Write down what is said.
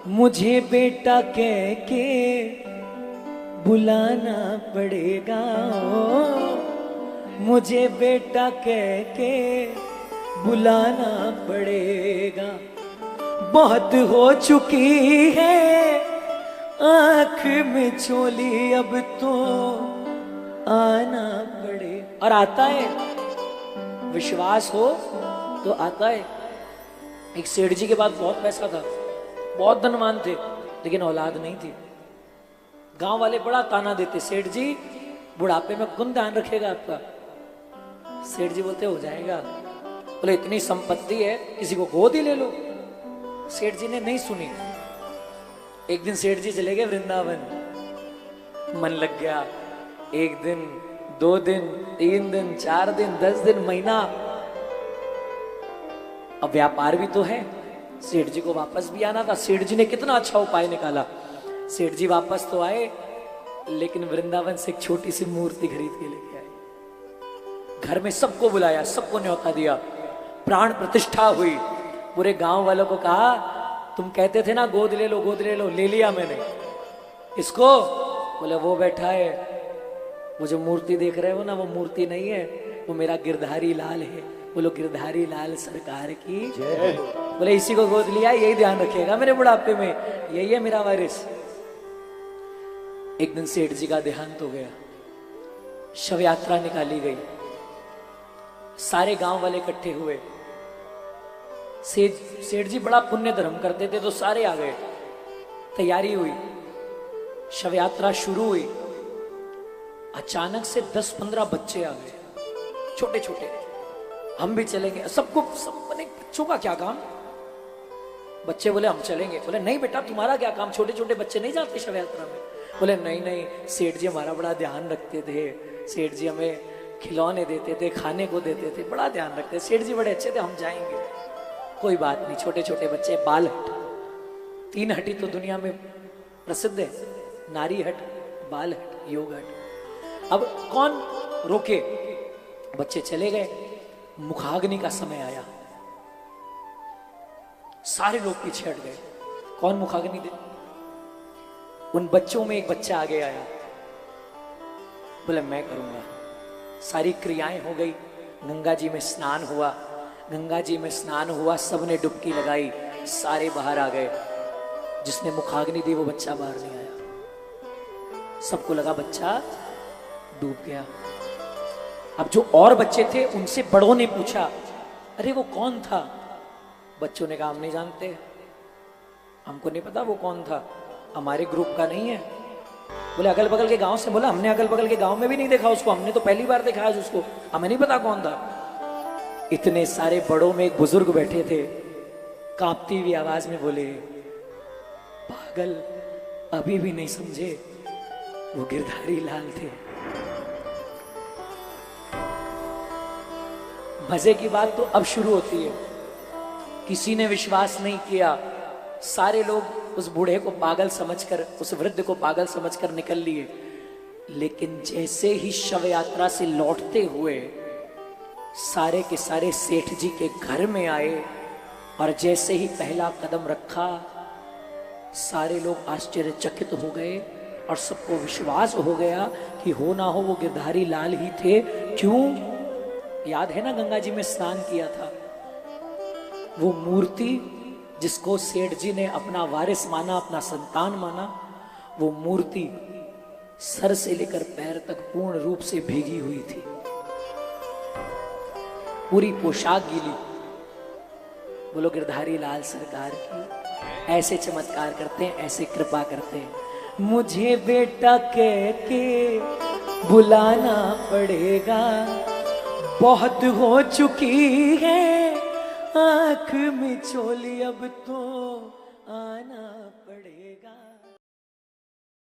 मुझे बेटा कह के बुलाना पड़ेगा। मुझे बेटा कह के बुलाना पड़ेगा। बहुत हो चुकी है आंख में चोली, अब तो आना पड़े। और आता है, विश्वास हो तो आता है। एक सेठ जी के पास बहुत पैसा था, बहुत धनवान थे, लेकिन औलाद नहीं थी। गांव वाले बड़ा ताना देते, सेठ जी बुढ़ापे में कौन ध्यान रखेगा आपका। सेठ जी बोलते हो जाएगा। बोले इतनी संपत्ति है, किसी को गोद ही ले लो। सेठ जी ने नहीं सुनी। एक दिन सेठ जी चले गए वृंदावन। मन लग गया। एक दिन, 2 दिन, 3 दिन, 4 दिन, 10 दिन, महीना। अब व्यापार भी तो है, सेठ जी को वापस भी आना था। सेठ जी ने कितना अच्छा उपाय निकाला। सेठ जी वापस तो आए, लेकिन वृंदावन से एक छोटी सी मूर्ति खरीद के लेके आए। घर में सबको बुलाया, सबको न्योता दिया, प्राण प्रतिष्ठा हुई। पूरे गांव वालों को कहा, तुम कहते थे ना गोद ले लो, गोद ले लो, ले लिया मैंने। इसको बोले वो बैठा है, वो जो मूर्ति देख रहे हो ना, वो मूर्ति नहीं है, वो मेरा गिरधारी लाल है। बोलो गिरधारी लाल सरकार की जय। बोले इसी को गोद लिया, यही ध्यान रखिएगा मेरे बुढ़ापे में, यही है मेरा वारिस। एक दिन सेठ जी का देहांत हो गया, शव यात्रा निकाली गई, सारे गांव वाले इकट्ठे हुए। सेठ जी बड़ा पुण्य धर्म करते थे, तो सारे आ गए। तैयारी हुई, शव यात्रा शुरू हुई। अचानक से 10-15 बच्चे आ गए, छोटे छोटे। हम भी चलेंगे, सबको सब बने, बच्चों का क्या काम। बच्चे बोले हम चलेंगे। बोले नहीं बेटा, तुम्हारा क्या काम, छोटे छोटे बच्चे नहीं जाते शव यात्रा में। बोले नहीं नहीं, सेठ जी हमारा बड़ा ध्यान रखते थे, सेठ जी हमें खिलौने देते थे, खाने को देते थे, बड़ा ध्यान रखते, सेठ जी बड़े अच्छे थे, हम जाएंगे। कोई बात नहीं, छोटे छोटे बच्चे। बाल हट, 3 हटी तो दुनिया में प्रसिद्ध है, नारी हट, बाल हट, योग हट। अब कौन रोके, बच्चे चले गए। मुखाग्नि का समय आया, सारे लोग पीछे हट गए। कौन मुखाग्नि दे। उन बच्चों में एक बच्चा आगे आया, बोले मैं करूंगा। सारी क्रियाएं हो गई, गंगा जी में स्नान हुआ। गंगा जी में स्नान हुआ, सबने डुबकी लगाई, सारे बाहर आ गए। जिसने मुखाग्नि दी वो बच्चा बाहर नहीं आया। सबको लगा बच्चा डूब गया। अब जो और बच्चे थे, उनसे बड़ों ने पूछा, अरे वो कौन था। बच्चों ने कहा हम नहीं जानते, हमको नहीं पता वो कौन था, हमारे ग्रुप का नहीं है। बोले अगल बगल के गांव से। बोला हमने अगल बगल के गांव में भी नहीं देखा उसको, हमने तो पहली बार देखा आज उसको, हमें नहीं पता कौन था। इतने सारे बड़ों में एक बुजुर्ग बैठे थे, कांपती हुई आवाज में बोले, पागल अभी भी नहीं समझे, वो गिरधारी लाल थे। मजे की बात तो अब शुरू होती है। किसी ने विश्वास नहीं किया, सारे लोग उस बूढ़े को पागल समझकर, उस वृद्ध को पागल समझकर निकल लिए। लेकिन जैसे ही शव यात्रा से लौटते हुए सारे के सारे सेठ जी के घर में आए, और जैसे ही पहला कदम रखा, सारे लोग आश्चर्यचकित हो गए और सबको विश्वास हो गया कि हो ना हो वो गिरधारी लाल ही थे। क्यों? याद है ना, गंगा जी में स्नान किया था। वो मूर्ति जिसको सेठ जी ने अपना वारिस माना, अपना संतान माना, वो मूर्ति सर से लेकर पैर तक पूर्ण रूप से भीगी हुई थी, पूरी पोशाक गीली। बोलो गिरधारी लाल सरकार की। ऐसे चमत्कार करते हैं, ऐसे कृपा करते हैं। मुझे बेटा कह के बुलाना पड़ेगा, बहुत हो चुकी है आंख में चोली, अब तो आना